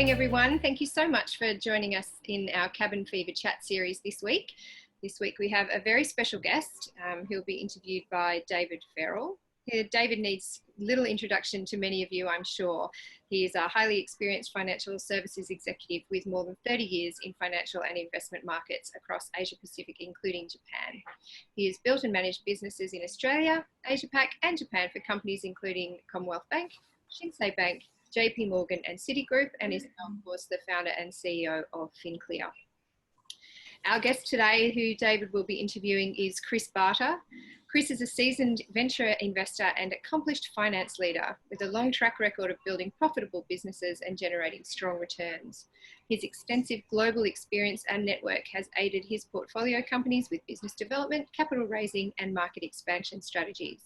morning, everyone. Thank you so much for joining us in our Cabin Fever chat series this week. This week we have a very special guest who will be interviewed by David Farrell. David needs little introduction to many of you, I'm sure. He is a highly experienced financial services executive with more than 30 years in financial and investment markets across Asia Pacific, including Japan. He has built and managed businesses in Australia, Asia Pac and Japan for companies including Commonwealth Bank, Shinsei Bank, JP Morgan and Citigroup, and is now, of course, the founder and CEO of FinClear. Our guest today, who David will be interviewing, is Chris Barter. Chris is a seasoned venture investor and accomplished finance leader with a long track record of building profitable businesses and generating strong returns. His extensive global experience and network has aided his portfolio companies with business development, capital raising, and market expansion strategies.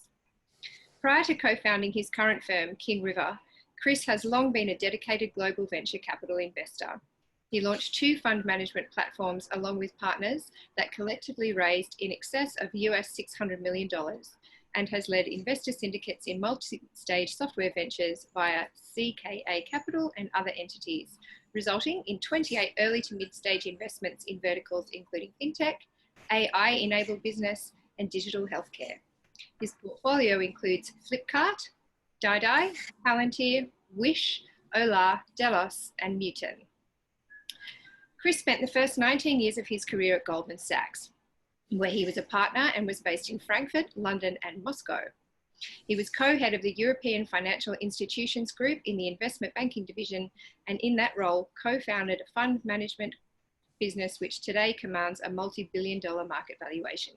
Prior to co-founding his current firm, King River, Chris has long been a dedicated global venture capital investor. He launched 2 fund management platforms along with partners that collectively raised in excess of US $600 million and has led investor syndicates in multi-stage software ventures via CKA Capital and other entities, resulting in 28 early to mid-stage investments in verticals including fintech, AI-enabled business, and digital healthcare. His portfolio includes Flipkart, Dai, Palantir, Wish, Ola, Delos, and Muton. Chris spent the first 19 years of his career at Goldman Sachs, where he was a partner and was based in Frankfurt, London, and Moscow. He was co-head of the European Financial Institutions Group in the investment banking division, and in that role, co-founded a fund management business which today commands a multi-billion-dollar market valuation.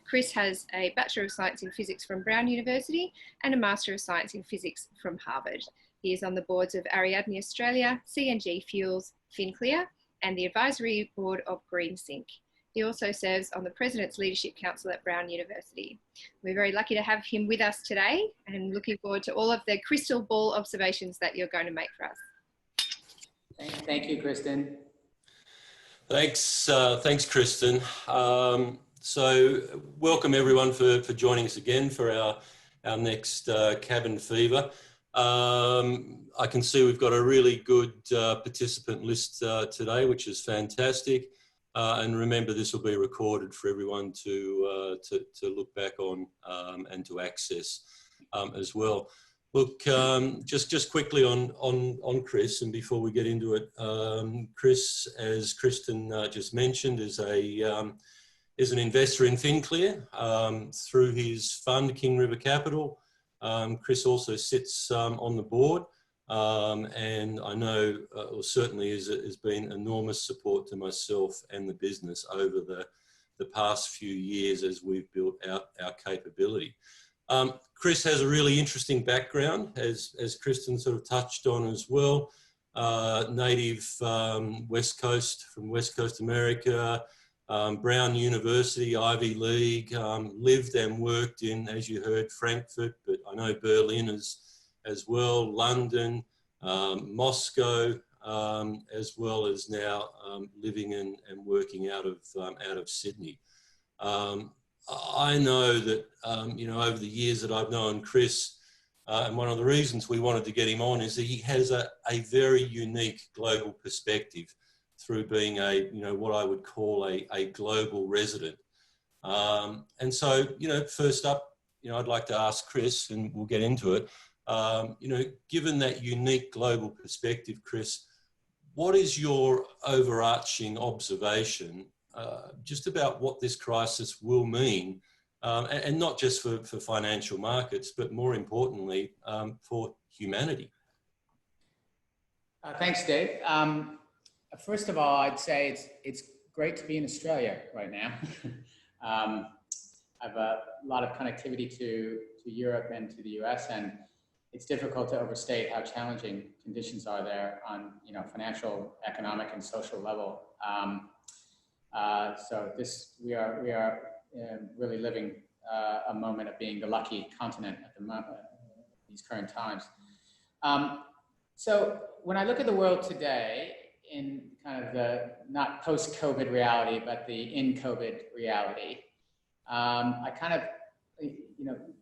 Chris has a Bachelor of Science in Physics from Brown University and a Master of Science in Physics from Harvard. He is on the boards of Ariadne Australia, CNG Fuels, FinClear, and the advisory board of GreenSync. He also serves on the President's Leadership Council at Brown University. We're very lucky to have him with us today and looking forward to all of the crystal ball observations that you're going to make for us. Thank you, Kristen. Thanks, Kristen. So welcome everyone for joining us again for our next Cabin Fever. I can see we've got a really good participant list today, which is fantastic. And remember, this will be recorded for everyone to look back on and to access as well. Look, just quickly on Chris, and before we get into it, Chris, as Kristen just mentioned, is an investor in FinClear through his fund, King River Capital. Chris also sits on the board, and I know, or certainly has been enormous support to myself and the business over the past few years as we've built out our capability. Chris has a really interesting background, as Kristen sort of touched on as well. Native West Coast, from West Coast America, Brown University, Ivy League, lived and worked in, as you heard, Frankfurt, but I know Berlin as well, London, Moscow, as well as now living and working out of Sydney. I know that, over the years that I've known Chris, and one of the reasons we wanted to get him on is that he has a very unique global perspective through being what I would call a global resident. And so, first up, I'd like to ask Chris, and we'll get into it, given that unique global perspective, Chris, what is your overarching observation just about what this crisis will mean, and not just for financial markets, but more importantly, for humanity? Thanks, Dave. First of all, I'd say it's great to be in Australia right now. I have a lot of connectivity to Europe and to the US, and it's difficult to overstate how challenging conditions are there on financial, economic, and social level. So we are really living a moment of being the lucky continent at these current times. So when I look at the world today, in kind of the not post-COVID reality, but the in-COVID reality, I kind of,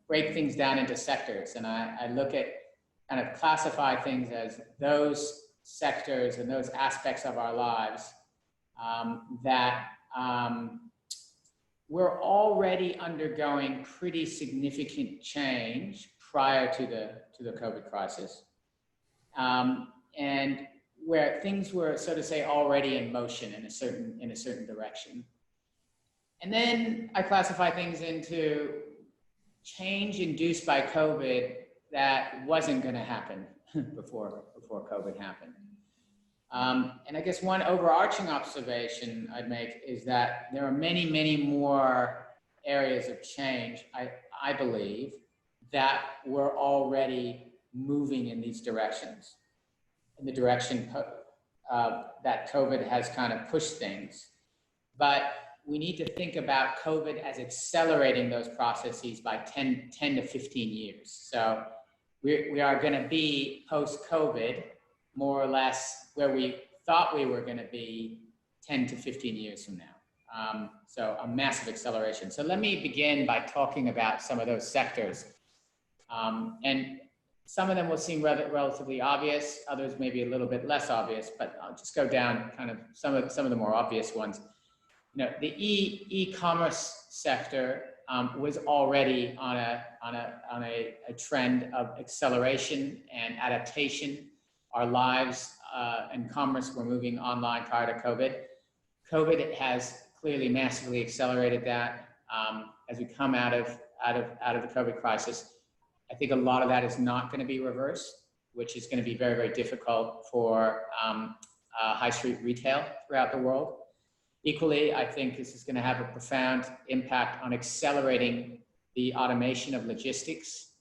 break things down into sectors, and I look at kind of classify things as those sectors and those aspects of our lives that we're already undergoing pretty significant change prior to the COVID crisis, and where things were, so to say, already in motion in a certain direction. And then I classify things into change induced by COVID that wasn't going to happen before COVID happened. And I guess one overarching observation I'd make is that there are many, many more areas of change, I believe, that we're already moving in these directions, in the direction that COVID has kind of pushed things. But we need to think about COVID as accelerating those processes by 10 to 15 years. So we are going to be post-COVID, more or less where we thought we were going to be 10 to 15 years from now. So a massive acceleration. So let me begin by talking about some of those sectors. And some of them will seem relatively obvious, others maybe a little bit less obvious, but I'll just go down kind of some of the more obvious ones. You know, the e-commerce sector was already on a trend of acceleration and adaptation. Our lives and commerce were moving online prior to COVID. COVID has clearly massively accelerated that as we come out of the COVID crisis. I think a lot of that is not going to be reversed, which is going to be very, very difficult for high street retail throughout the world. Equally, I think this is going to have a profound impact on accelerating the automation of logistics.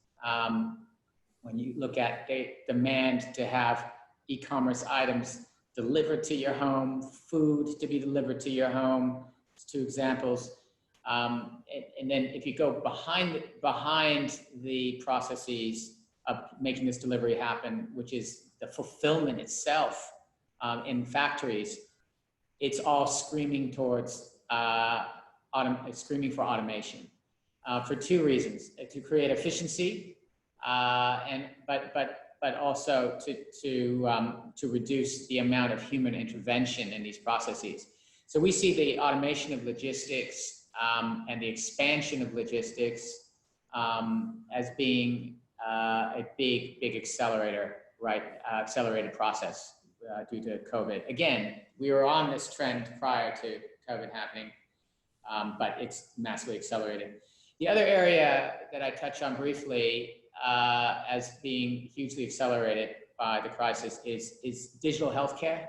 When you look at the demand to have e-commerce items delivered to your home, food to be delivered to your home, it's two examples. And then if you go behind the processes of making this delivery happen, which is the fulfillment itself in factories, it's all screaming towards screaming for automation for two reasons: to create efficiency, but also to reduce the amount of human intervention in these processes. So we see the automation of logistics and the expansion of logistics as being a big accelerator, right? Accelerated process due to COVID. Again, we were on this trend prior to COVID happening, but it's massively accelerated. The other area that I touch on briefly as being hugely accelerated by the crisis is digital healthcare.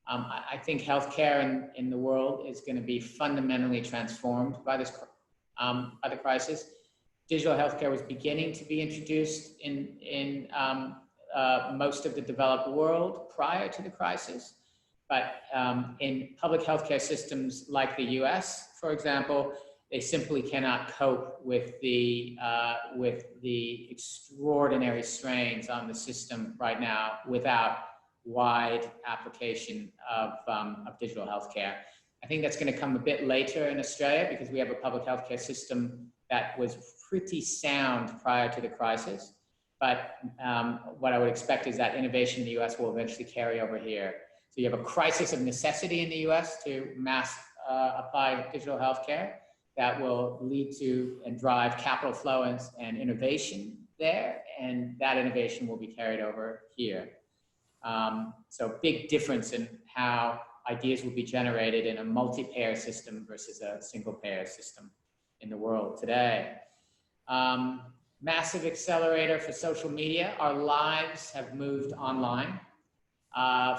I think healthcare in the world is going to be fundamentally transformed by this by the crisis. Digital healthcare was beginning to be introduced in most of the developed world prior to the crisis, but in public healthcare systems like the US, for example, they simply cannot cope with the extraordinary strains on the system right now without wide application of digital healthcare. I think that's going to come a bit later in Australia because we have a public healthcare system that was pretty sound prior to the crisis. But what I would expect is that innovation in the US will eventually carry over here. So you have a crisis of necessity in the US to mass apply digital healthcare that will lead to and drive capital flow and innovation there. And that innovation will be carried over here. So big difference in how ideas will be generated in a multi-payer system versus a single-payer system in the world today. Massive accelerator for social media. Our lives have moved online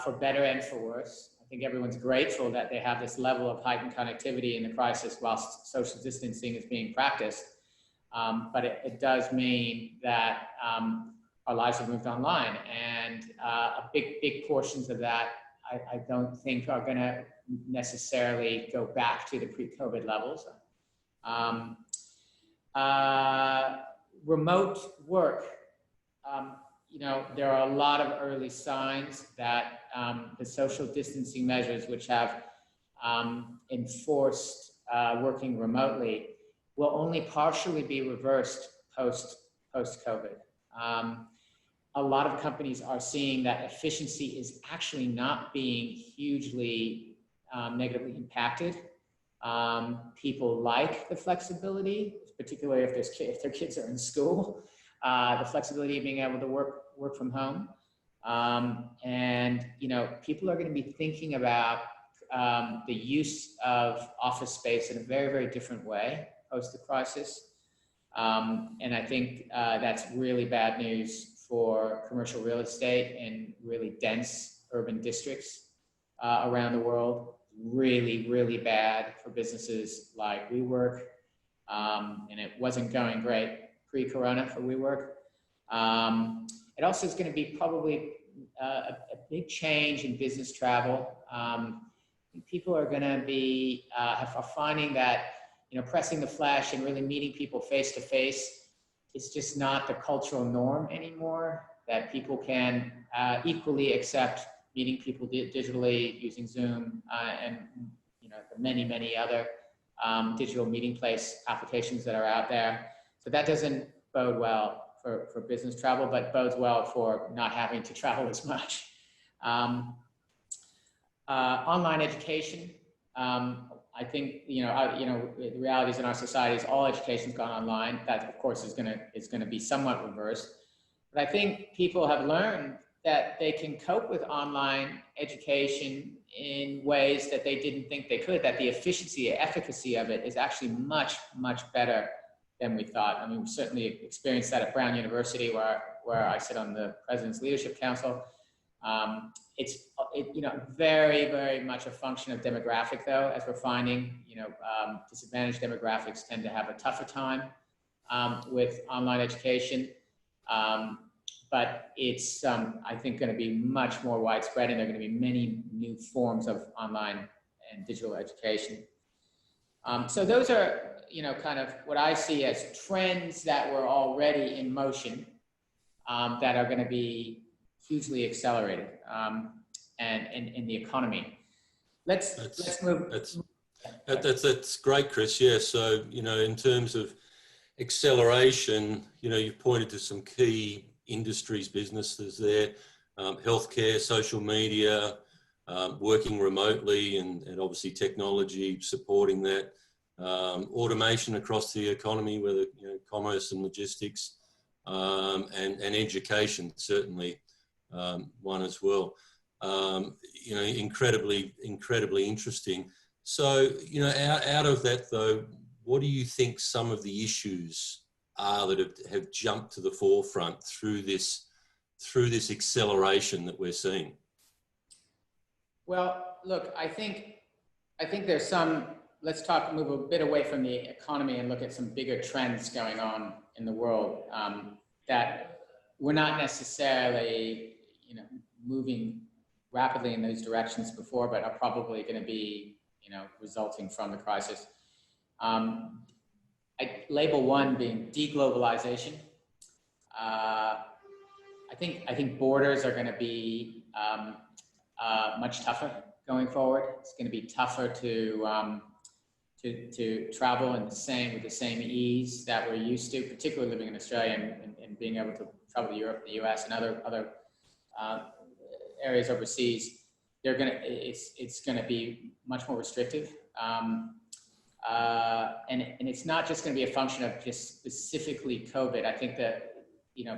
for better and for worse. I think everyone's grateful that they have this level of heightened connectivity in the crisis whilst social distancing is being practiced. But it does mean that our lives have moved online, and big portions of that I don't think are going to necessarily go back to the pre-COVID levels. Remote work, you know, there are a lot of early signs that the social distancing measures which have enforced working remotely will only partially be reversed post-COVID. a lot of companies are seeing that efficiency is actually not being hugely negatively impacted. People like the flexibility, particularly if their kids are in school, the flexibility of being able to work from home. And, you know, people are going to be thinking about the use of office space in a very, very different way post the crisis. And I think that's really bad news for commercial real estate in really dense urban districts around the world. Really, really bad for businesses like WeWork. And it wasn't going great pre-corona for WeWork. It also is going to be probably a big change in business travel. People are going to be are finding that, you know, pressing the flesh and really meeting people face to face is just not the cultural norm anymore. That people can equally accept meeting people digitally using Zoom and, you know, the many other digital meeting place applications that are out there. So that doesn't bode well for business travel, but bodes well for not having to travel as much. Online education. I think, the realities in our society is all education's gone online. That, of course, is gonna be somewhat reversed. But I think people have learned that they can cope with online education in ways that they didn't think they could, that the efficiency, efficacy of it is actually much much than we thought. I mean, we certainly experienced that at Brown University, where I sit on the President's Leadership Council. It's very much a function of demographic, though, as we're finding. Disadvantaged demographics tend to have a tougher time with online education. But it's, I think, going to be much more widespread, and there are going to be many new forms of online and digital education. So those are, kind of what I see as trends that were already in motion that are going to be hugely accelerated and in the economy. Let's move. That's great, Chris. Yeah. So, in terms of acceleration, you've pointed to some key industries, businesses there, healthcare, social media, working remotely, and obviously technology supporting that, automation across the economy, whether commerce and logistics, and education, certainly one as well. Incredibly interesting. So, out of that though, what do you think some of the issues are that have jumped to the forefront through this acceleration that we're seeing? Well, look, I think there's some. Let's move a bit away from the economy and look at some bigger trends going on in the world that we're not necessarily, moving rapidly in those directions before, but are probably going to be, resulting from the crisis. I label one being deglobalization. I think borders are going to be much tougher going forward. It's going to be tougher to travel with the same ease that we're used to, particularly living in Australia and being able to travel to Europe, the US, and other areas overseas. It's going to be much more restrictive. And it's not just going to be a function of just specifically COVID. I think that,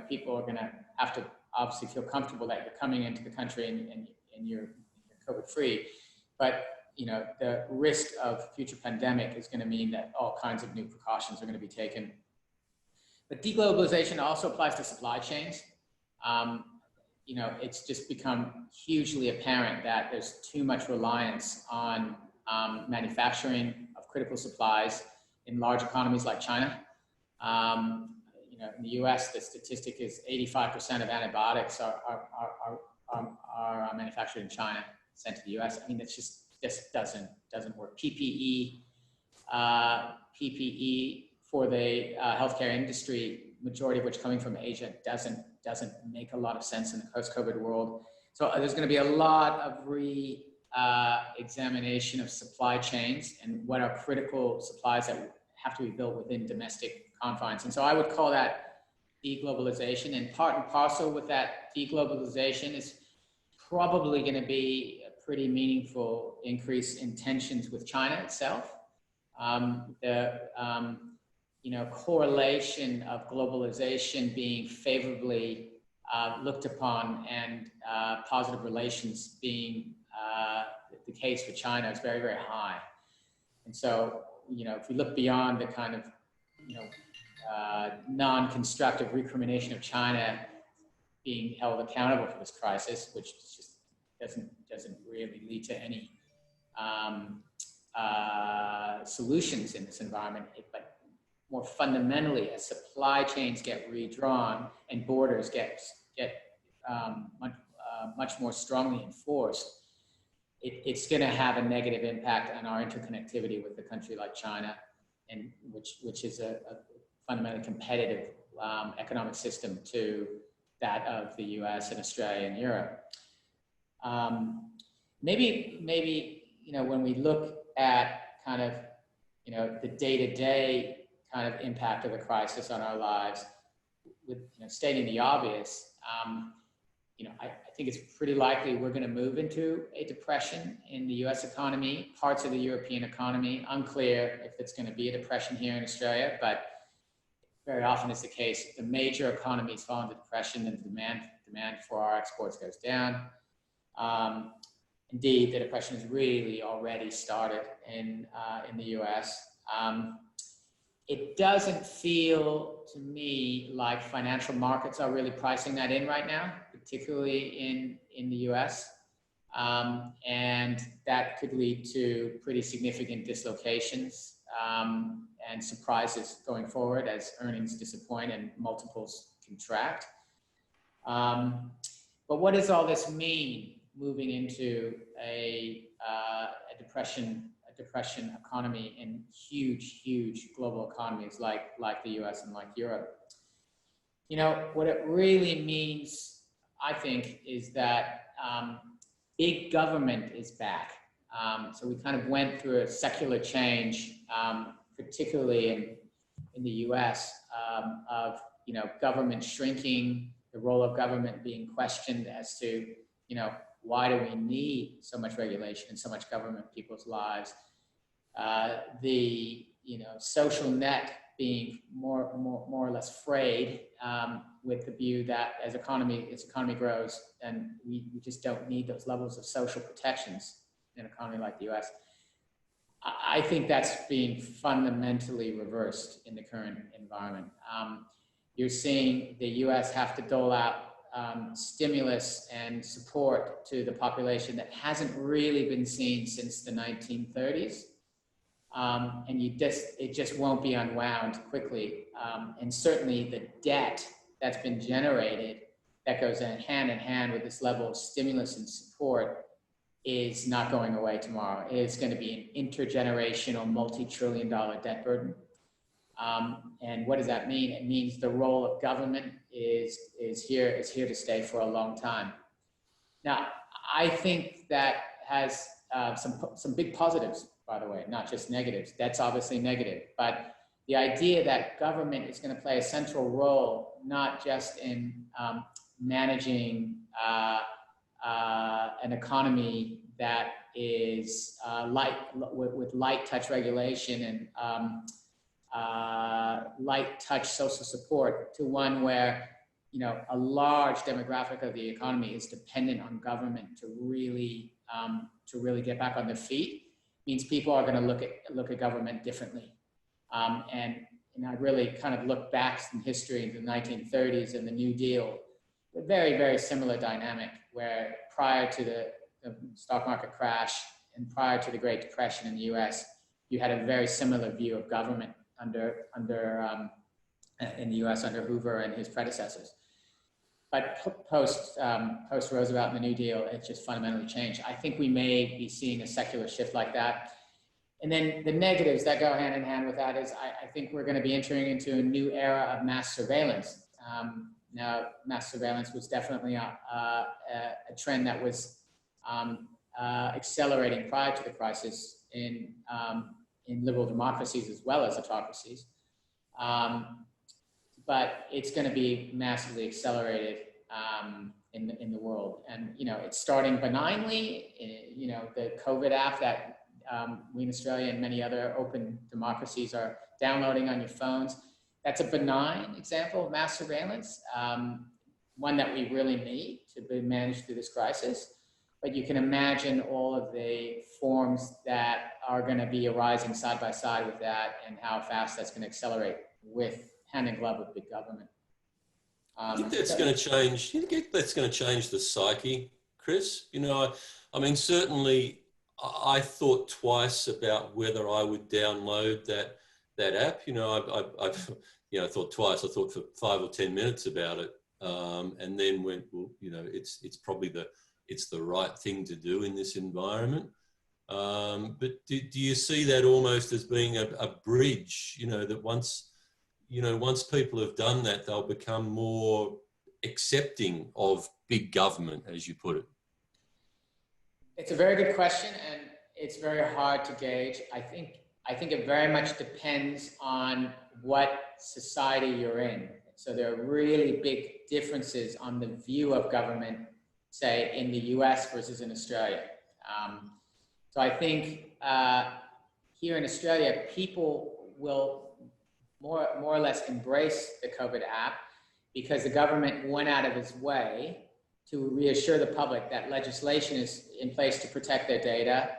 people are going to have to obviously feel comfortable that you're coming into the country and you're COVID-free. But, the risk of future pandemic is going to mean that all kinds of new precautions are going to be taken. But deglobalization also applies to supply chains. It's just become hugely apparent that there's too much reliance on manufacturing of critical supplies in large economies like China. In the US, the statistic is 85% of antibiotics are manufactured in China, sent to the US. I mean, this doesn't work. PPE for the healthcare industry, majority of which coming from Asia, doesn't make a lot of sense in the post-COVID world. So there's going to be a lot of examination of supply chains and what are critical supplies that have to be built within domestic confines. And so I would call that deglobalization, and part and parcel with that deglobalization is probably going to be a pretty meaningful increase in tensions with China itself. Correlation of globalization being favorably looked upon and positive relations being the case for China is very, very high. And so, if we look beyond the kind of, non-constructive recrimination of China being held accountable for this crisis, which just doesn't really lead to any solutions in this environment, but more fundamentally, as supply chains get redrawn and borders get much more strongly enforced, it's going to have a negative impact on our interconnectivity with a country like China, and which is a fundamentally competitive economic system to that of the U.S. and Australia and Europe. Maybe when we look at kind of the day-to-day kind of impact of the crisis on our lives, with stating the obvious, I think it's pretty likely we're going to move into a depression in the U.S. economy, parts of the European economy. Unclear if it's going to be a depression here in Australia, but very often is the case. The major economies fall into depression, and demand for our exports goes down. Indeed, the depression has really already started in the U.S. It doesn't feel to me like financial markets are really pricing that in right now, particularly in the US. And that could lead to pretty significant dislocations and surprises going forward as earnings disappoint and multiples contract. But what does all this mean moving into a depression economy in huge global economies like the US and like Europe? What it really means, I think, is that big government is back. So we kind of went through a secular change, particularly in the US, of government shrinking, the role of government being questioned as to why do we need so much regulation and so much government in people's lives? The social net being more or less frayed, with the view that as economy grows, and we just don't need those levels of social protections in an economy like the US. I think that's being fundamentally reversed in the current environment. You're seeing the US have to dole out stimulus and support to the population that hasn't really been seen since the 1930s. And it just won't be unwound quickly. And certainly the debt that's been generated that goes hand in hand with this level of stimulus and support is not going away tomorrow. It's going to be an intergenerational, multi-trillion-dollar debt burden. And what does that mean? It means the role of government is here to stay for a long time. Now, I think that has some big positives, by the way, not just negatives. That's obviously negative, but the idea that government is going to play a central role, not just in managing an economy that is with light touch regulation and light touch social support, to one where a large demographic of the economy is dependent on government to really get back on their feet, means people are going to look at government differently. And I really kind of look back in history in the 1930s and the New Deal, a very, very similar dynamic, where prior to the stock market crash and prior to the Great Depression in the US, you had a very similar view of government in the US under Hoover and his predecessors. But post Roosevelt and the New Deal, it just fundamentally changed. I think we may be seeing a secular shift like that. And then the negatives that go hand in hand with that is I think we're going to be entering into a new era of mass surveillance. Now, mass surveillance was definitely a trend that was accelerating prior to the crisis in liberal democracies as well as autocracies. but it's going to be massively accelerated in the world. And, it's starting benignly. The COVID app that we in Australia and many other open democracies are downloading on your phones. That's a benign example of mass surveillance, one that we really need to be managed through this crisis. But you can imagine all of the forms that are going to be arising side by side with that, and how fast that's going to accelerate with hand in glove with big government. I think that's going to change. You think that's going to change the psyche, Chris? I mean, certainly, I thought twice about whether I would download that app. I thought twice. I thought for 5 or 10 minutes about it, and then went, well, it's probably it's the right thing to do in this environment. But do you see that almost as being a bridge? That once people have done that, they'll become more accepting of big government, as you put it. It's a very good question, and it's very hard to gauge. I think it very much depends on what society you're in. So there are really big differences on the view of government, say, in the US versus in Australia. So I think here in Australia, people will more or less embrace the COVID app because the government went out of its way to reassure the public that legislation is in place to protect their data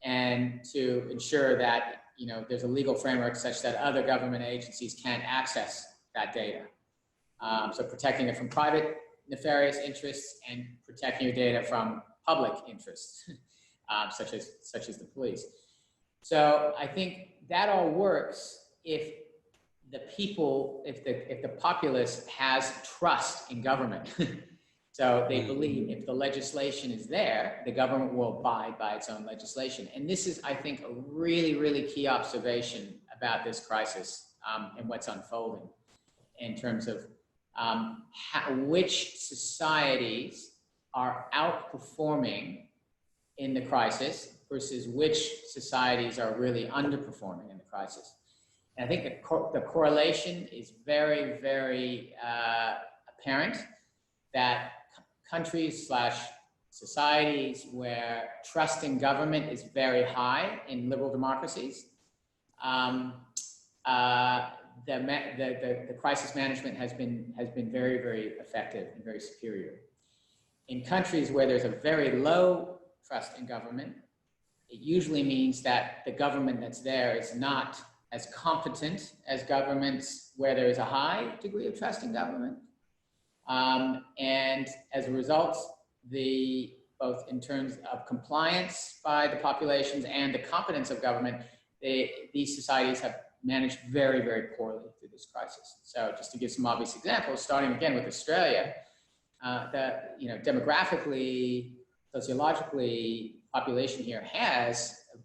and to ensure that there's a legal framework such that other government agencies can't access that data. So protecting it from private nefarious interests and protecting your data from public interests, such as the police. So I think that all works if the people, if the populace has trust in government. So they believe if the legislation is there, the government will abide by its own legislation. And this is, I think, a really, really key observation about this crisis and what's unfolding in terms of which societies are outperforming in the crisis versus which societies are really underperforming in the crisis. And I think the correlation is very, very apparent that countries / societies where trust in government is very high in liberal democracies, the crisis management has been very, very effective and very superior. In countries where there's a very low trust in government, it usually means that the government that's there is not as competent as governments where there is a high degree of trust in government. And as a result, both in terms of compliance by the populations and the competence of government, these societies have managed very, very poorly through this crisis. So just to give some obvious examples, starting again with Australia, demographically, sociologically, population here has a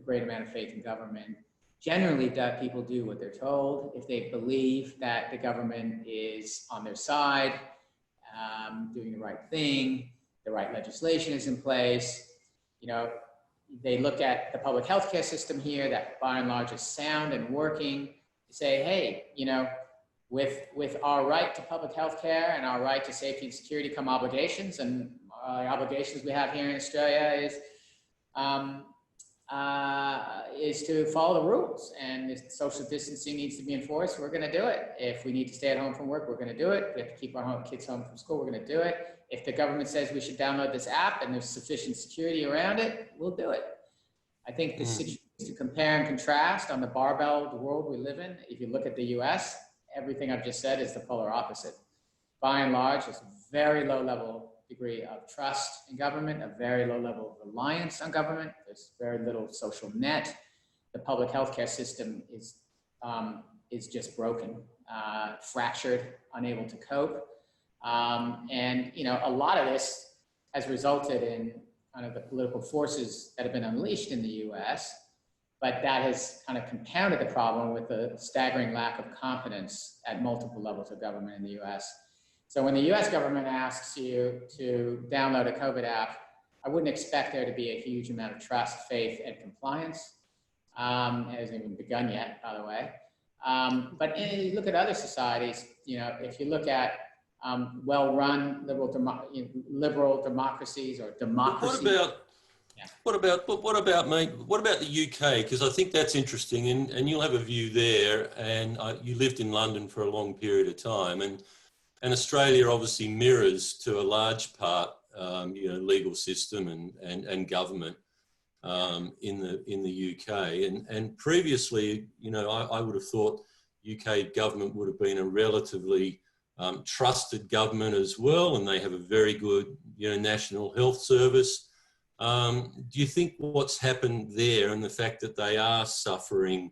great amount of faith in government. Generally, people do what they're told. If they believe that the government is on their side, doing the right thing, the right legislation is in place, they look at the public healthcare system here that by and large is sound and working, to say, hey, with our right to public healthcare and our right to safety and security come obligations, and the obligations we have here in Australia is to follow the rules, and if social distancing needs to be enforced, we're going to do it. If we need to stay at home from work, we're going to do it. If we have to keep our kids home from school, we're going to do it. If the government says we should download this app and there's sufficient security around it, we'll do it. I think the situation is to compare and contrast on the barbell of the world we live in. If you look at the US, everything I've just said is the polar opposite. By and large, there's a very low level degree of trust in government, a very low level of reliance on government. There's very little social net. The public healthcare system is just broken, fractured, unable to cope. And a lot of this has resulted in kind of the political forces that have been unleashed in the US, but that has kind of compounded the problem with the staggering lack of competence at multiple levels of government in the US. So when the US government asks you to download a COVID app, I wouldn't expect there to be a huge amount of trust, faith, and compliance. It hasn't even begun yet, by the way. But you look at other societies, if you look at well-run liberal democracies or democracies. What about the UK? Because I think that's interesting, and you'll have a view there. And you lived in London for a long period of time, and Australia obviously mirrors to a large part, legal system and government in the UK. And previously, I would have thought UK government would have been a relatively trusted government as well, and they have a very good, National Health Service. Do you think what's happened there and the fact that they are suffering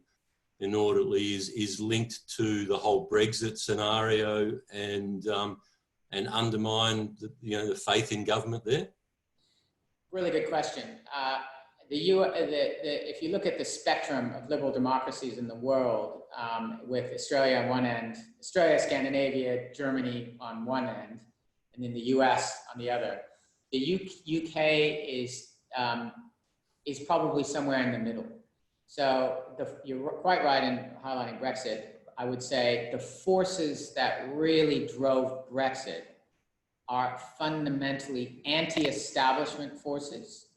inordinately is linked to the whole Brexit scenario and undermine the faith in government there? Really good question. If you look at the spectrum of liberal democracies in the world, with Australia on one end, Australia, Scandinavia, Germany on one end, and then the US on the other, the UK is probably somewhere in the middle. So you're quite right in highlighting Brexit. I would say the forces that really drove Brexit are fundamentally anti-establishment forces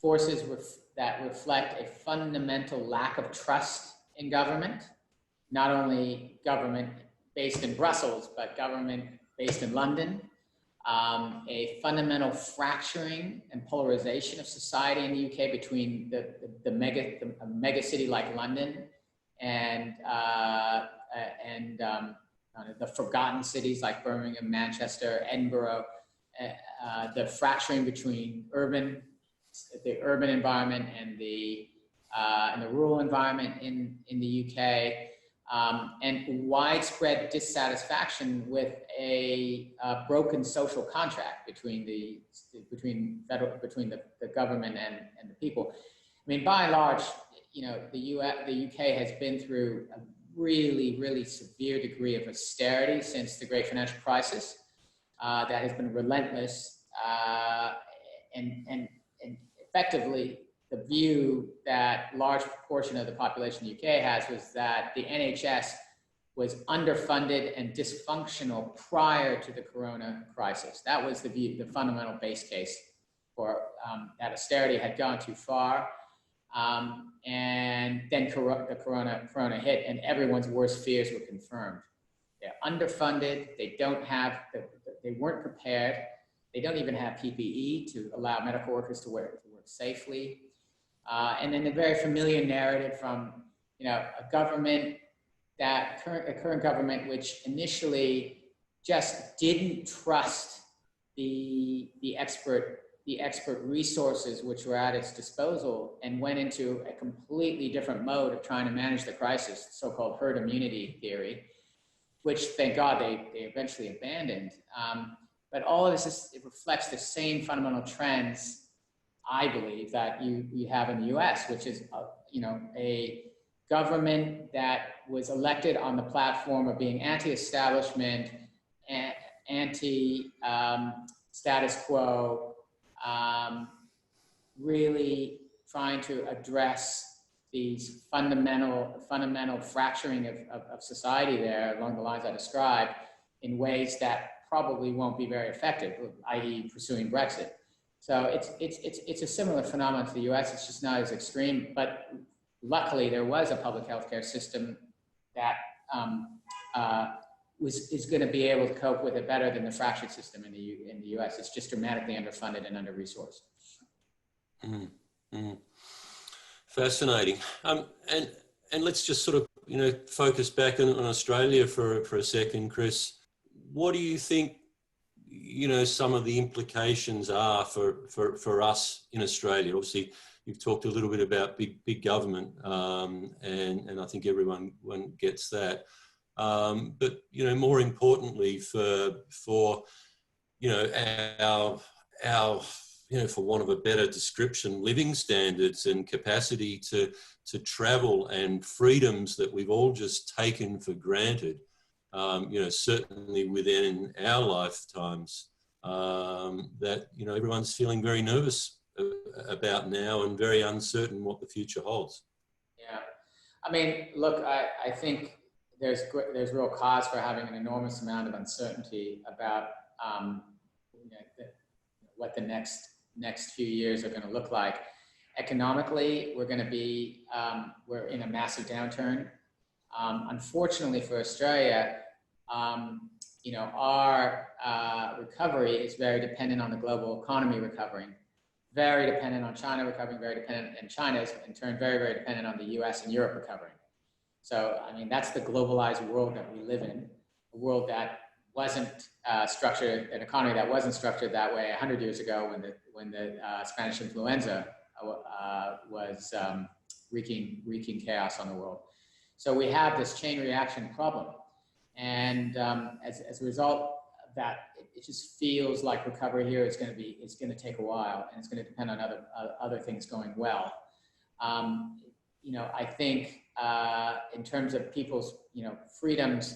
that reflect a fundamental lack of trust in government, not only government based in Brussels, but government based in London, a fundamental fracturing and polarization of society in the UK between the mega city like London and the forgotten cities like Birmingham, Manchester, Edinburgh, the fracturing between the urban environment and the rural environment in the UK, and widespread dissatisfaction with a broken social contract between the government and the people. I mean, by and large, the UK has been through a really, really severe degree of austerity since the Great Financial Crisis. That has been relentless, and effectively, the view that large proportion of the population in the UK has was that the NHS was underfunded and dysfunctional prior to the Corona crisis. That was the view, the fundamental base case for that austerity had gone too far. And then the Corona hit, and everyone's worst fears were confirmed. They're underfunded. They weren't prepared. They don't even have PPE to allow medical workers to work safely. And then the very familiar narrative from, a government a current government, which initially just didn't trust the expert resources which were at its disposal, and went into a completely different mode of trying to manage the crisis, so-called herd immunity theory, which, thank God, they eventually abandoned. But all of this it reflects the same fundamental trends, I believe, that you have in the US, which is a government that was elected on the platform of being anti-establishment, anti-status quo, really trying to address these fundamental fracturing of society there along the lines I described in ways that probably won't be very effective, i.e. pursuing Brexit. So it's a similar phenomenon to the US. It's just not as extreme, but luckily there was a public healthcare system that is going to be able to cope with it better than the fractured system in the US. It's just dramatically underfunded and under-resourced. Fascinating. And let's just sort of focus back on Australia for a second, Chris. What do you think some of the implications are for us in Australia? Obviously, you've talked a little bit about big government, and I think everyone gets that. But more importantly, for our for want of a better description, living standards and capacity to travel and freedoms that we've all just taken for granted. Certainly within our lifetimes, that everyone's feeling very nervous about now and very uncertain what the future holds. Yeah, I mean, look, I think there's real cause for having an enormous amount of uncertainty about what the next few years are going to look like. Economically, we're going to be we're in a massive downturn. Unfortunately for Australia, our recovery is very dependent on the global economy recovering, very dependent on China recovering, very dependent, and China is in turn very, very dependent on the US and Europe recovering. So, I mean, that's the globalized world that we live in, a world that wasn't structured, an economy that wasn't structured that way 100 years ago when the Spanish influenza was wreaking chaos on the world. So we have this chain reaction problem. And as a result of that, it just feels like recovery here is going to take a while, and it's going to depend on other things going well. I think in terms of people's freedoms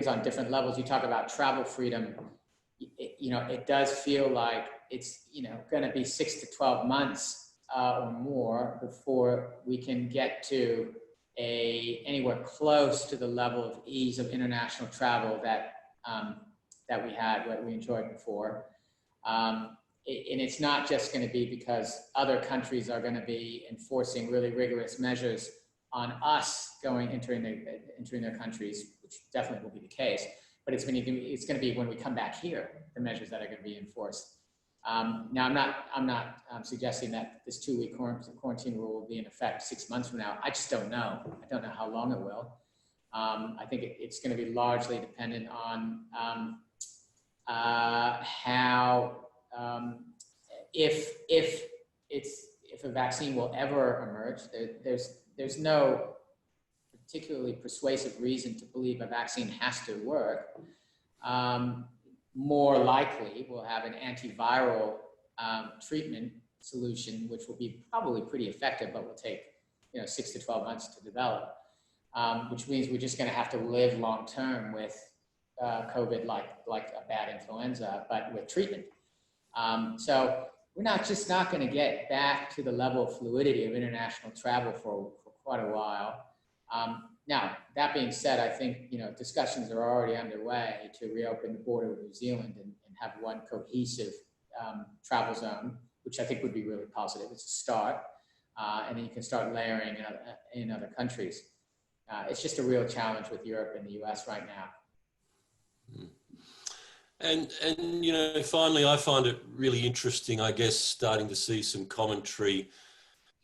on different levels, you talk about travel freedom. It does feel like it's going to be 6 to 12 months or more before we can get to anywhere close to the level of ease of international travel that we enjoyed before. And it's not just going to be because other countries are going to be enforcing really rigorous measures on us entering their countries, which definitely will be the case. But it's going to be when we come back here, the measures that are going to be enforced. Now, I'm not suggesting that this 2-week quarantine rule will be in effect 6 months from now. I just don't know. I don't know how long it will. I think it's going to be largely dependent on how if a vaccine will ever emerge. There's no particularly persuasive reason to believe a vaccine has to work. More likely, we'll have an antiviral treatment solution, which will be probably pretty effective, but will take 6 to 12 months to develop, which means we're just going to have to live long term with COVID like a bad influenza, but with treatment. So we're not going to get back to the level of fluidity of international travel for quite a while. Now, that being said, I think discussions are already underway to reopen the border with New Zealand and have one cohesive travel zone, which I think would be really positive. It's a start, and then you can start layering in other countries. It's just a real challenge with Europe and the US right now. And finally, I find it really interesting, I guess, starting to see some commentary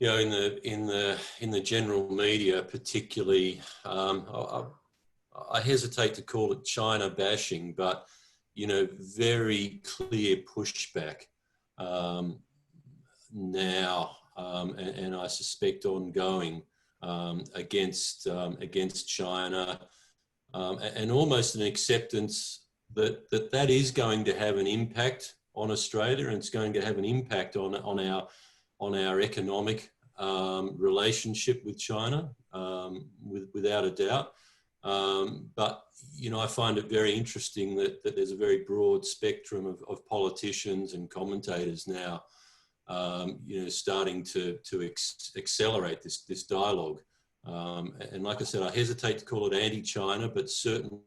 in the general media, particularly. I hesitate to call it China bashing, but very clear pushback now, and I suspect ongoing against China, and almost an acceptance that is going to have an impact on Australia, and it's going to have an impact on our economic relationship with China, without a doubt. But I find it very interesting that there's a very broad spectrum of politicians and commentators now, starting to accelerate this dialogue. And like I said, I hesitate to call it anti-China, but certainly,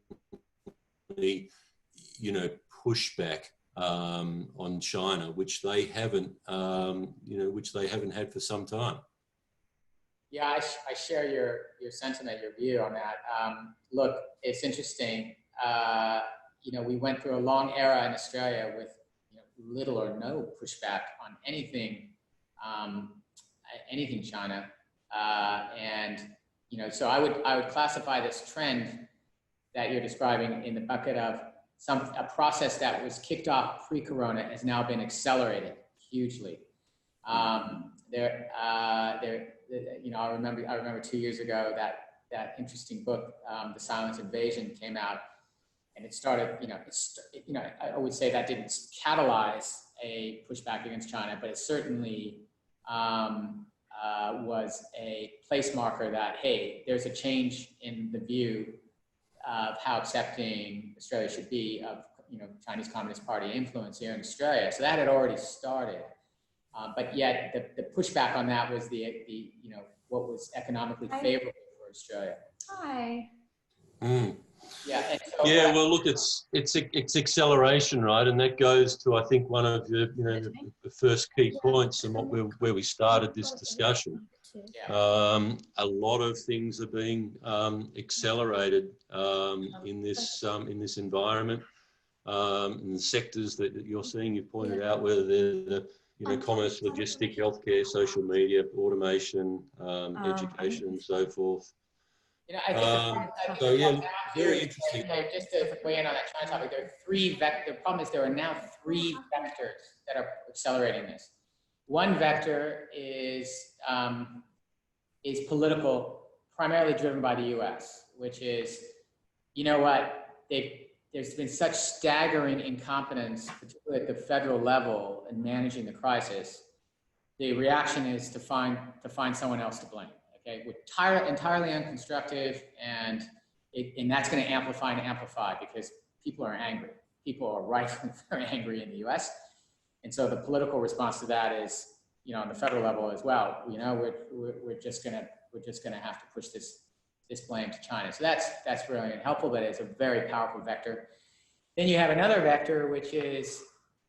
pushback on China, which they haven't had for some time. Yeah, I share your sentiment, your view on that. Look, it's interesting. We went through a long era in Australia with little or no pushback on anything China, and so I would classify this trend that you're describing in the bucket of a process that was kicked off pre-corona has now been accelerated hugely. I remember 2 years ago that interesting book, The Silent Invasion, came out, and it started. I would say that didn't catalyze a pushback against China, but it certainly was a place marker that, hey, there's a change in the view of how accepting Australia should be of Chinese Communist Party influence here in Australia. So that had already started, but yet the pushback on that was the what was economically favorable for Australia. Hi. Mm. Yeah. And so, Yeah, well, look, it's acceleration, right? And that goes to, I think, one of the first key points and where we started this discussion. yeah. A lot of things are being accelerated in this environment, in the sectors that you're seeing. You pointed out whether they're the commerce, logistics, healthcare, social media, automation, education, and so forth. I think So yeah, very interesting. Just to weigh in on that China topic, there are three vectors. The problem is there are now three vectors that are accelerating this. One vector is political, primarily driven by the U.S., which is, there's been such staggering incompetence, particularly at the federal level, in managing the crisis. The reaction is to find someone else to blame. Okay, we're entirely unconstructive, and that's going to amplify because people are angry. People are rightfully very angry in the U.S., and so the political response to that is, on the federal level as well. We're just going to have to push this blame to China. So that's really unhelpful, but it's a very powerful vector. Then you have another vector, which is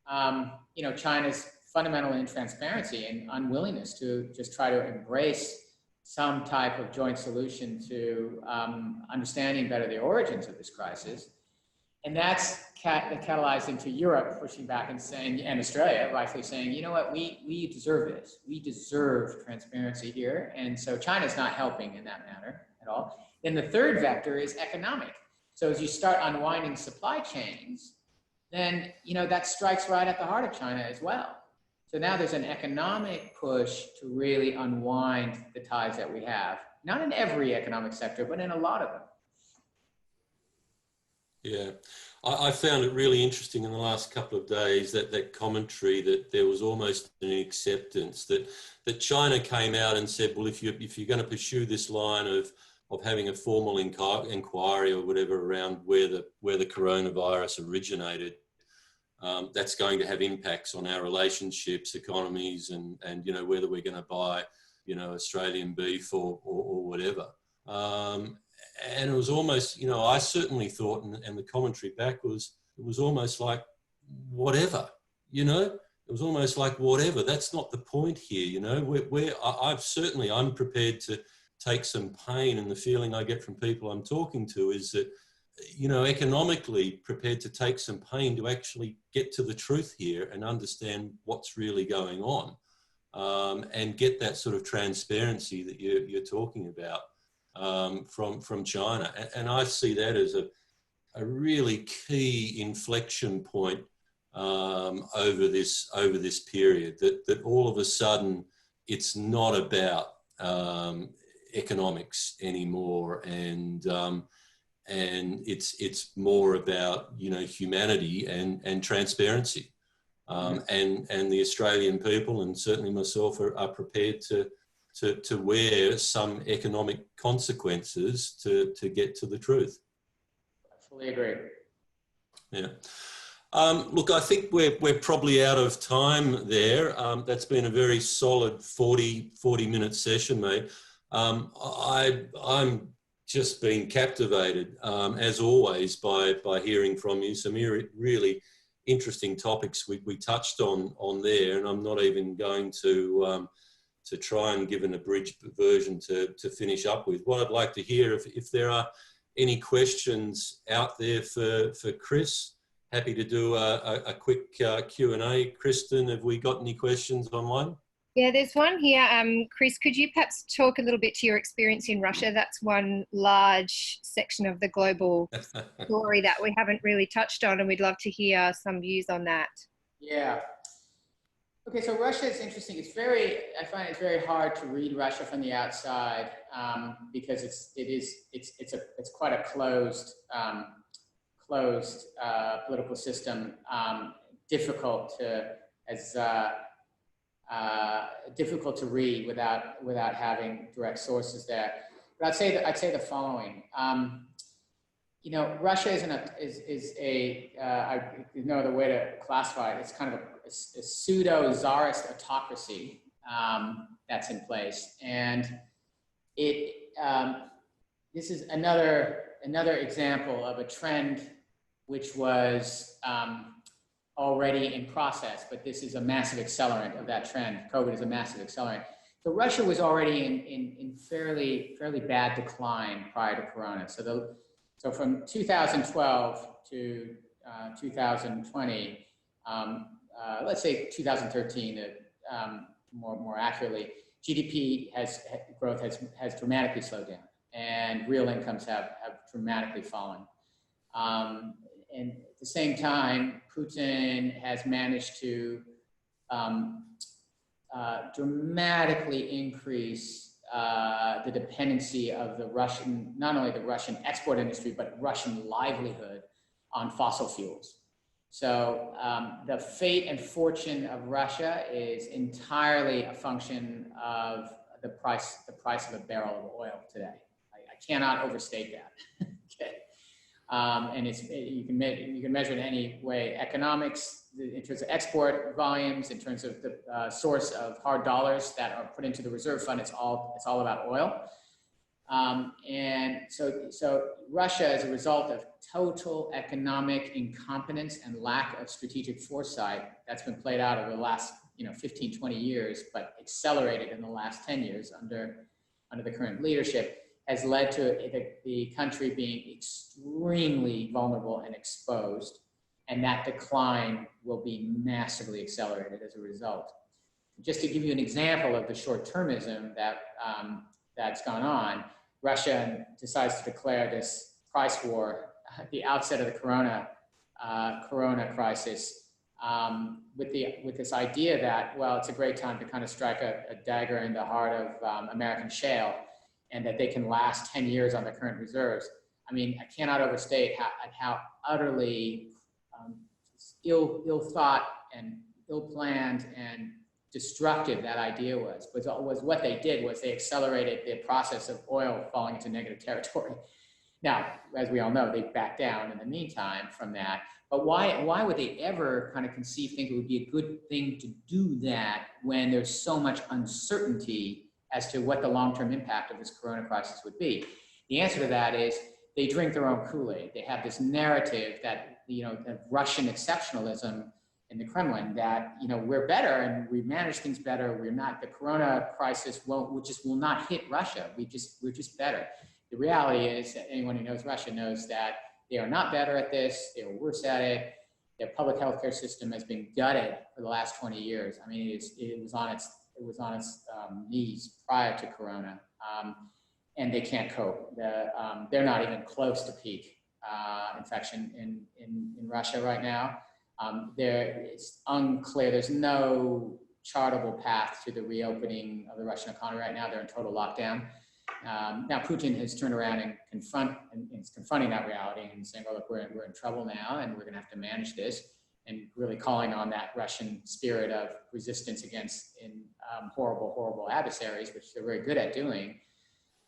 China's fundamental intransparency and unwillingness to just try to embrace some type of joint solution to understanding better the origins of this crisis. And that's catalyzed into Europe pushing back and saying, and Australia rightfully saying, you know what, we deserve this. We deserve transparency here. And so China's not helping in that matter at all. Then the third vector is economic. So as you start unwinding supply chains, then that strikes right at the heart of China as well. So now there's an economic push to really unwind the ties that we have, not in every economic sector, but in a lot of them. Yeah, I found it really interesting in the last couple of days that commentary that there was almost an acceptance that China came out and said, well, if you're going to pursue this line of having a formal inquiry or whatever around where the coronavirus originated, that's going to have impacts on our relationships, economies, and whether we're going to buy Australian beef or whatever. And it was almost, I certainly thought, and the commentary back was, it was almost like whatever, it was almost like whatever. That's not the point here, I'm prepared to take some pain, and the feeling I get from people I'm talking to is that, economically prepared to take some pain to actually get to the truth here and understand what's really going on, and get that sort of transparency that you're talking about from China. And I see that as a really key inflection point over this period, that all of a sudden it's not about economics anymore, and it's more about humanity and transparency, and the Australian people, and certainly myself, are prepared to wear some economic consequences to get to the truth. I fully agree. Yeah. Look, I think we're probably out of time there. That's been a very solid 40-minute session, mate. I'm just been captivated, as always, by hearing from you. Some really interesting topics we touched on there, and I'm not even going to try and give an abridged version to finish up with. What I'd like to hear, if there are any questions out there for Chris, happy to do a quick Q&A. Kristen, have we got any questions online? Yeah, there's one here. Chris, could you perhaps talk a little bit to your experience in Russia? That's one large section of the global story that we haven't really touched on, and we'd love to hear some views on that. Yeah. Okay, so Russia is interesting. I find it's very hard to read Russia from the outside, because it's quite a closed political system, difficult to read without having direct sources there. But I'd say the following. Russia there's no other way to classify it. It's kind of a pseudo czarist autocracy that's in place, and this is another example of a trend which was already in process, but this is a massive accelerant of that trend. COVID is a massive accelerant. So Russia was already in fairly bad decline prior to Corona. So from 2012 to 2020, let's say 2013, more accurately, GDP growth has dramatically slowed down, and real incomes have dramatically fallen. And at the same time, Putin has managed to dramatically increase the dependency of the Russian, not only the Russian export industry, but Russian livelihood on fossil fuels. So the fate and fortune of Russia is entirely a function of the price of a barrel of oil today. I cannot overstate that. Okay. And you can measure it in any way. Economics, in terms of export volumes, in terms of the source of hard dollars that are put into the reserve fund, it's all about oil. And so Russia, as a result of total economic incompetence and lack of strategic foresight, that's been played out over the last 15, 20 years, but accelerated in the last 10 years under the current leadership, has led to the country being extremely vulnerable and exposed, and that decline will be massively accelerated as a result. Just to give you an example of the short-termism that's gone on, Russia decides to declare this price war at the outset of the Corona crisis, with this idea that, well, it's a great time to kind of strike a dagger in the heart of American shale, and that they can last 10 years on the current reserves. I mean, I cannot overstate how utterly ill thought and ill planned and destructive that idea was. What they did was they accelerated the process of oil falling into negative territory. Now, as we all know, they backed down in the meantime from that. But why would they ever kind of think it would be a good thing to do that when there's so much uncertainty as to what the long-term impact of this Corona crisis would be? The answer to that is they drink their own Kool-Aid. They have this narrative that, the Russian exceptionalism in the Kremlin, that, we're better and we manage things better. We're not, the Corona crisis will not hit Russia. We're just better. The reality is that anyone who knows Russia knows that they are not better at this. They are worse at it. Their public healthcare system has been gutted for the last 20 years. I mean, it was on its knees prior to Corona, and they can't cope. They're not even close to peak infection in Russia right now. It's unclear. There's no chartable path to the reopening of the Russian economy right now. They're in total lockdown. Now Putin has turned around and is confronting that reality and saying, "Oh, look, we're in trouble now, and we're going to have to manage this," and really calling on that Russian spirit of resistance against horrible adversaries, which they're very good at doing.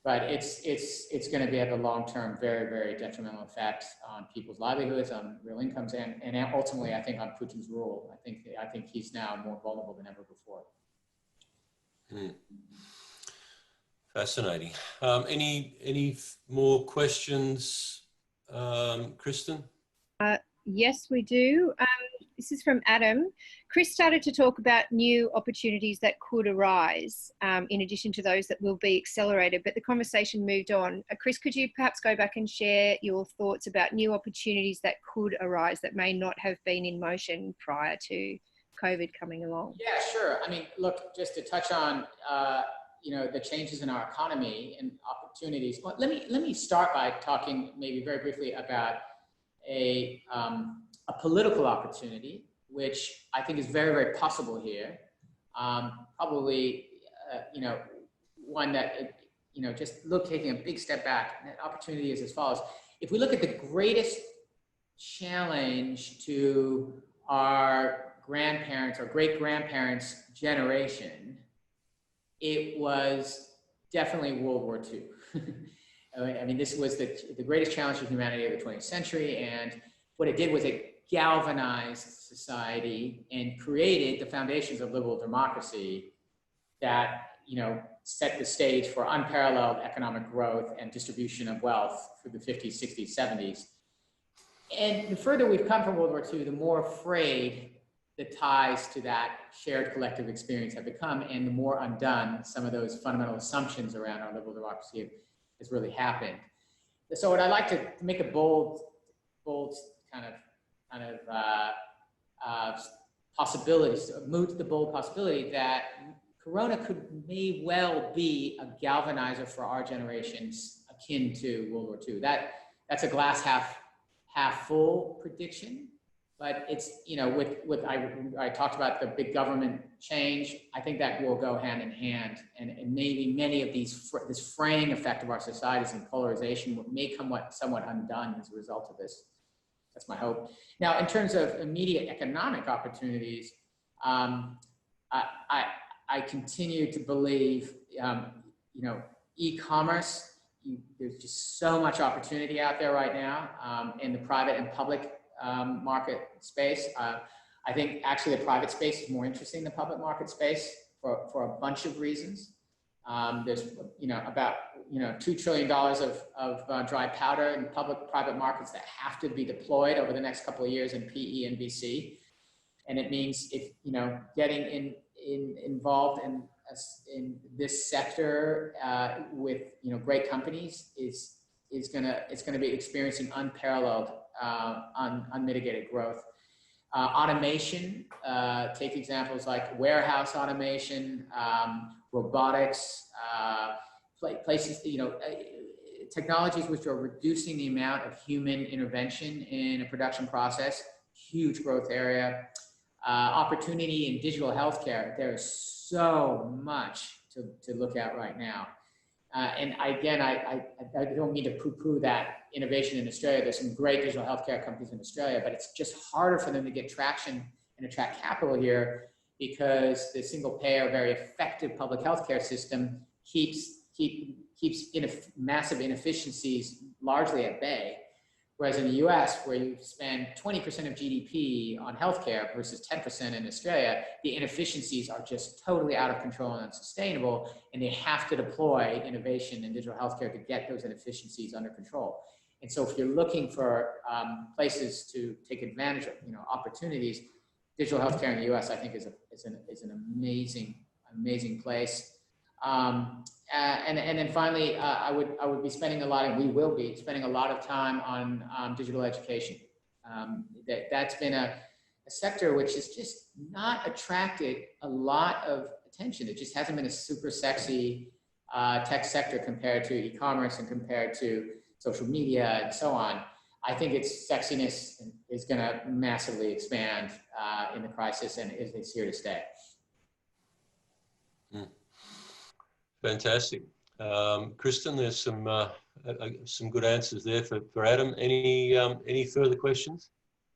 But it's going to have a long-term, very, very detrimental effect on people's livelihoods, on real incomes, and ultimately, I think, on Putin's rule. I think he's now more vulnerable than ever before. Fascinating. Any more questions, Kristen? Yes, we do. This is from Adam. Chris started to talk about new opportunities that could arise in addition to those that will be accelerated, but the conversation moved on. Chris, could you perhaps go back and share your thoughts about new opportunities that could arise that may not have been in motion prior to COVID coming along? Yeah, sure. I mean, look, just to touch on the changes in our economy and opportunities. Well, let me start by talking maybe very briefly about a political opportunity, which I think is very, very possible here. Probably, one that, just taking a big step back, that opportunity is as follows. If we look at the greatest challenge to our grandparents or great-grandparents' generation, it was definitely World War II. I mean, this was the greatest challenge to humanity of the 20th century, and what it did was it galvanized society and created the foundations of liberal democracy that, set the stage for unparalleled economic growth and distribution of wealth for the 50s, 60s, 70s. And the further we've come from World War II, the more frayed the ties to that shared collective experience have become, and the more undone some of those fundamental assumptions around our liberal democracy has really happened. So what I'd like to make a bold kind of possibility, move to the bold possibility that Corona may well be a galvanizer for our generations akin to World War II. That's a glass half full prediction, but it's, you know, with I talked about the big government change. I think that will go hand in hand, and maybe many of this fraying effect of our societies and polarization may come somewhat undone as a result of this. That's my hope. Now, in terms of immediate economic opportunities, I continue to believe, you know, e-commerce. There's just so much opportunity out there right now in the private and public market space. I think actually the private space is more interesting than the public market space for a bunch of reasons. There's, you know, about, you know, $2 trillion of dry powder in public-private markets that have to be deployed over the next couple of years in PE and VC. And it means, if, you know, getting involved in this sector with, you know, great companies is gonna be experiencing unparalleled, unmitigated growth. Automation, take examples like warehouse automation, robotics, places, you know, technologies which are reducing the amount of human intervention in a production process, huge growth area. Opportunity in digital healthcare, there's so much to look at right now. And again, I don't mean to poo-poo that innovation in Australia. There's some great digital healthcare companies in Australia, but it's just harder for them to get traction and attract capital here because the single payer, very effective public healthcare system keeps massive inefficiencies largely at bay. Whereas in the US, where you spend 20% of GDP on healthcare versus 10% in Australia, the inefficiencies are just totally out of control and unsustainable, and they have to deploy innovation in digital healthcare to get those inefficiencies under control. And so if you're looking for places to take advantage of, you know, opportunities, digital healthcare in the US, I think, is an amazing place. And then finally, I would be spending we will be spending a lot of time on digital education. That's been a sector which has just not attracted a lot of attention. It just hasn't been a super sexy tech sector compared to e-commerce and compared to social media and so on. I think its sexiness is going to massively expand in the crisis, and it's here to stay. Fantastic. Kristen, there's some good answers there for Adam. Any further questions?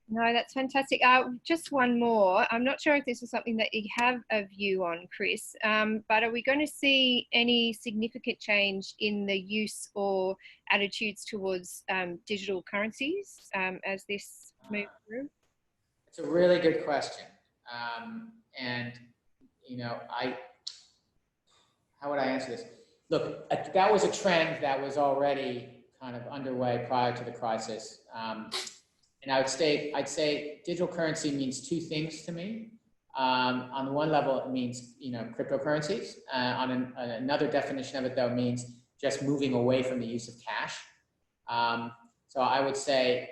No, that's fantastic. Just one more. I'm not sure if this is something that you have a view on, Chris, but are we going to see any significant change in the use or attitudes towards digital currencies as this moves through? It's a really good question. And, you know, how would I answer this? Look, that was a trend that was already kind of underway prior to the crisis. And I'd say digital currency means two things to me. On the one level, it means, you know, cryptocurrencies. On another definition of it, though, means just moving away from the use of cash. So I would say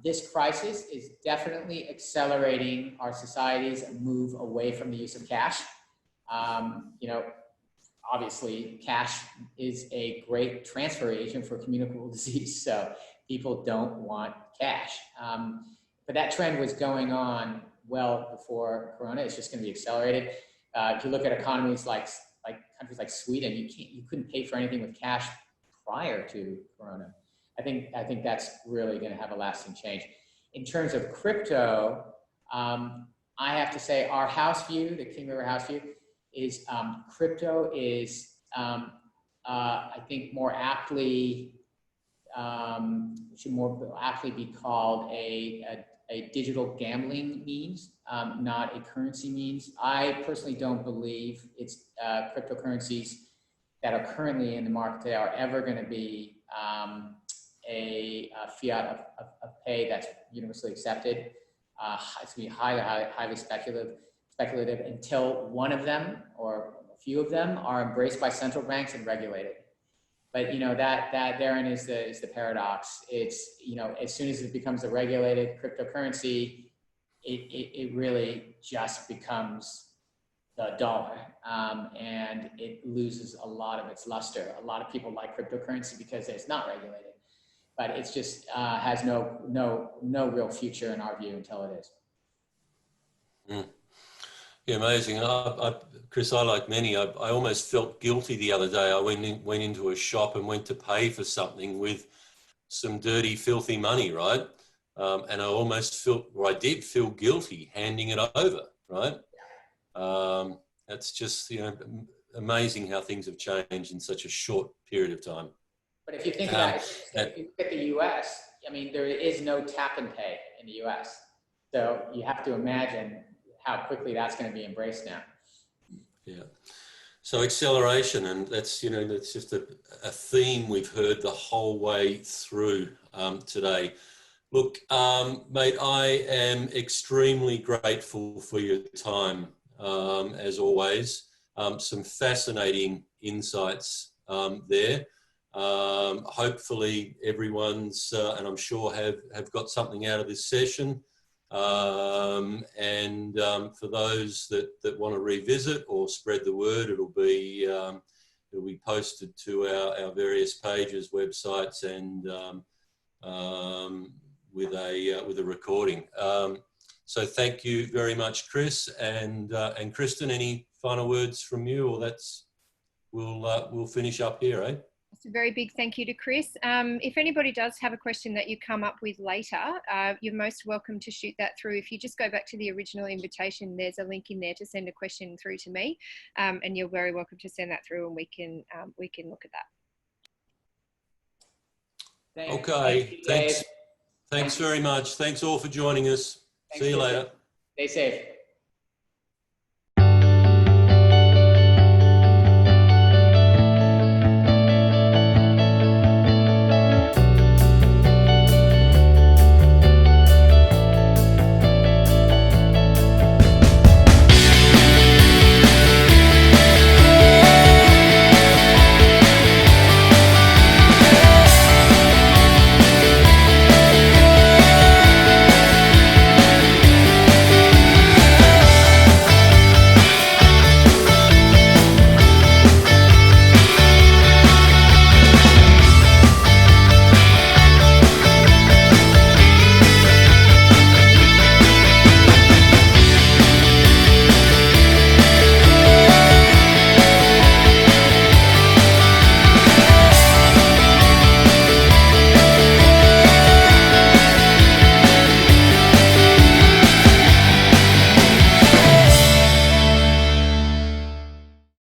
this crisis is definitely accelerating our society's move away from the use of cash. You know, obviously, cash is a great transfer agent for communicable disease, so people don't want cash. But that trend was going on well before Corona. It's just going to be accelerated. If you look at economies like countries like Sweden, you couldn't pay for anything with cash prior to Corona. I think that's really going to have a lasting change. In terms of crypto, I have to say our house view, the King River house view, is crypto is, I think, should more aptly be called a a digital gambling means, not a currency means. I personally don't believe it's cryptocurrencies that are currently in the market today are ever going to be a fiat of pay that's universally accepted. It's going to be highly speculative until one of them or a few of them are embraced by central banks and regulated. But that therein is the paradox. It's as soon as it becomes a regulated cryptocurrency, it really just becomes the dollar, and it loses a lot of its luster. A lot of people like cryptocurrency because it's not regulated, but it's just has no real future in our view until it is. Mm. Yeah, amazing. Chris, I like many. I almost felt guilty the other day. I went into a shop and went to pay for something with some dirty, filthy money, right? And I almost felt, or I did feel guilty handing it over, right? That's just amazing how things have changed in such a short period of time. But if you think about it, if you look at the U.S., I mean, there is no tap and pay in the U.S. So you have to imagine how quickly that's going to be embraced now. Yeah. So acceleration, and that's that's just a theme we've heard the whole way through today. Look, mate, I am extremely grateful for your time, as always. Some fascinating insights there. Hopefully everyone's, and I'm sure have got something out of this session. And for those that want to revisit or spread the word, it'll be posted to our various pages, websites, and with a recording. So thank you very much, Chris, and Kristen. Any final words from you, or we'll finish up here, eh? It's a very big thank you to Chris. If anybody does have a question that you come up with later, you're most welcome to shoot that through. If you just go back to the original invitation, there's a link in there to send a question through to me, and you're very welcome to send that through, and we can look at that. Okay, thanks very much. Thanks all for joining us. See you later. Stay safe.